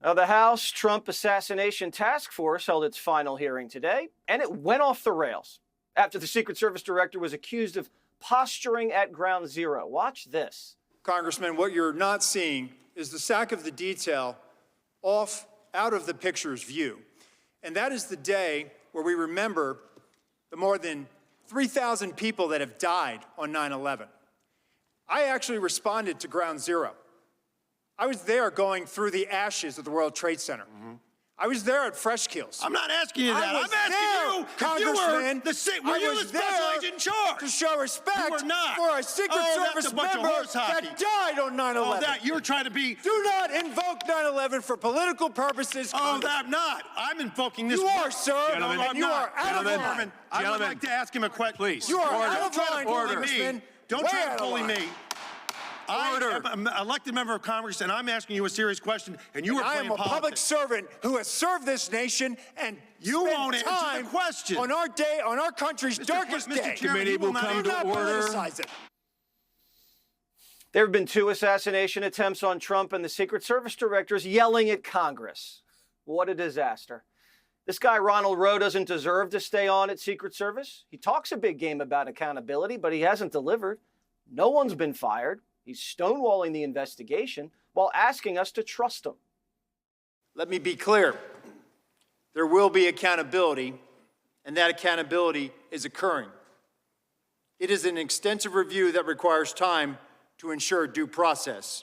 Now, the House Trump Assassination Task Force held its final hearing today, and it went off the rails after the Secret Service director was accused of posturing at ground zero. Watch this. Congressman, what you're not seeing is the sack of the detail out of the picture's view. And that is the day where we remember the more than 3,000 people that have died on 9/11. I actually responded to ground zero. I was there going through the ashes of the World Trade Center. I was there at Fresh Kills. I'm not asking you that. I'm asking you Congressman, if you were the special agent in charge. To show respect for a Secret Service member that died on 9/11. Oh, that you're trying to be. Do not invoke 9/11 for political purposes. Oh, I'm not. I'm invoking this. You are, sir. Gentlemen, and you are out of line. I would like to ask him a question. Please. You are Order. out of line, Congressman. Don't try to bully me. I Order. am an elected member of Congress, and I'm asking you a serious question, and you are playing politics. I am a public servant who has served this nation, and you won't answer the question. On our day, on our country's darkest day. Committee will come to order. There have been 2 assassination attempts on Trump, and the Secret Service directors yelling at Congress. What a disaster. This guy, Ronald Rowe, doesn't deserve to stay on at Secret Service. He talks a big game about accountability, but he hasn't delivered. No one's been fired. He's stonewalling the investigation while asking us to trust him. Let me be clear. There will be accountability, and that accountability is occurring. It is an extensive review that requires time to ensure due process.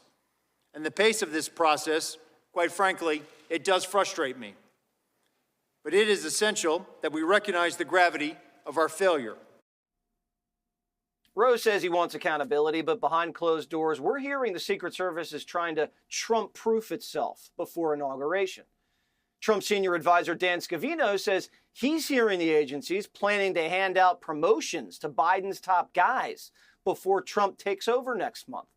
And the pace of this process, quite frankly, it does frustrate me. But it is essential that we recognize the gravity of our failure. Rowe says he wants accountability, but behind closed doors, we're hearing the Secret Service is trying to Trump-proof itself before inauguration. Trump senior advisor Dan Scavino says he's hearing the agencies planning to hand out promotions to Biden's top guys before Trump takes over next month.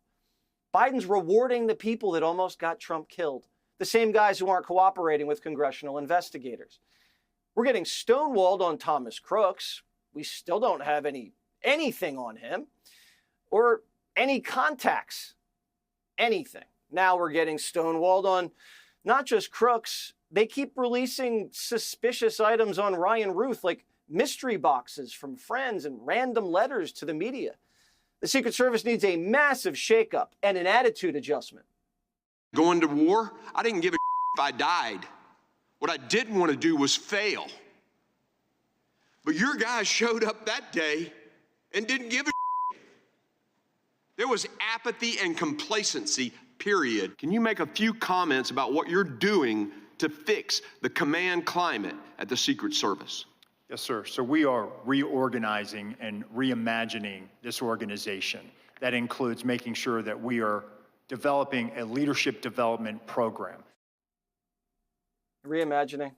Biden's rewarding the people that almost got Trump killed, the same guys who aren't cooperating with congressional investigators. We're getting stonewalled on Thomas Crooks. We still don't have anything on him or any contacts, anything. Now we're getting stonewalled on not just Crooks. They keep releasing suspicious items on Ryan Ruth, like mystery boxes from friends and random letters to the media. The Secret Service needs a massive shakeup and an attitude adjustment. Going to war, I didn't give a if I died. What I didn't want to do was fail. But your guys showed up that day and didn't give a There was apathy and complacency, period. Can you make a few comments about what you're doing to fix the command climate at the Secret Service? Yes, sir. So we are reorganizing and reimagining this organization. That includes making sure that we are developing a leadership development program. Reimagining.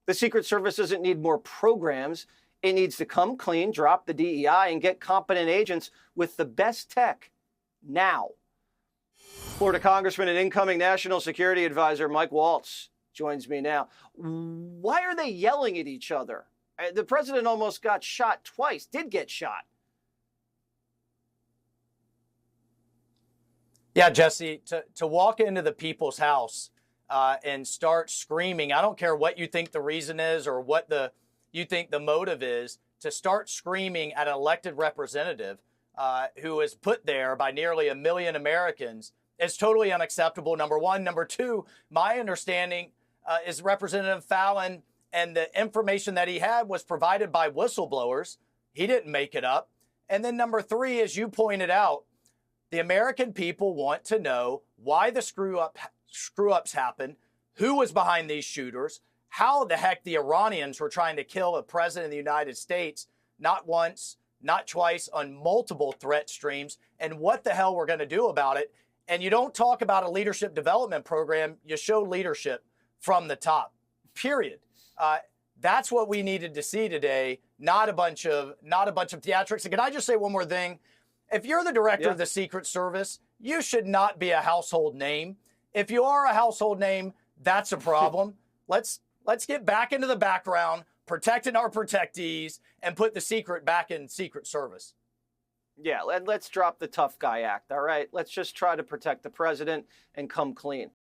The Secret Service doesn't need more programs. It needs to come clean, drop the DEI, and get competent agents with the best tech now. Florida Congressman and incoming National Security Advisor Mike Waltz joins me now. Why are they yelling at each other? The president almost got shot twice, did get shot. Yeah, Jesse, to walk into the people's house and start screaming, I don't care what you think the reason is or what you think the motive is, to start screaming at an elected representative who is put there by nearly 1 million Americans is totally unacceptable, number one. Number two, my understanding is Representative Fallon and the information that he had was provided by whistleblowers. He didn't make it up. And then number three, as you pointed out, the American people want to know why the screw-ups happened, who was behind these shooters, how the heck the Iranians were trying to kill a president of the United States, not once, not twice, on multiple threat streams, and what the hell we're going to do about it. And you don't talk about a leadership development program. You show leadership from the top, period. That's what we needed to see today, not a bunch of theatrics. And can I just say one more thing? If you're the director of the Secret Service, you should not be a household name. If you are a household name, that's a problem. Let's get back into the background, protecting our protectees, and put the secret back in Secret Service. Yeah, let's drop the tough guy act, all right? Let's just try to protect the president and come clean.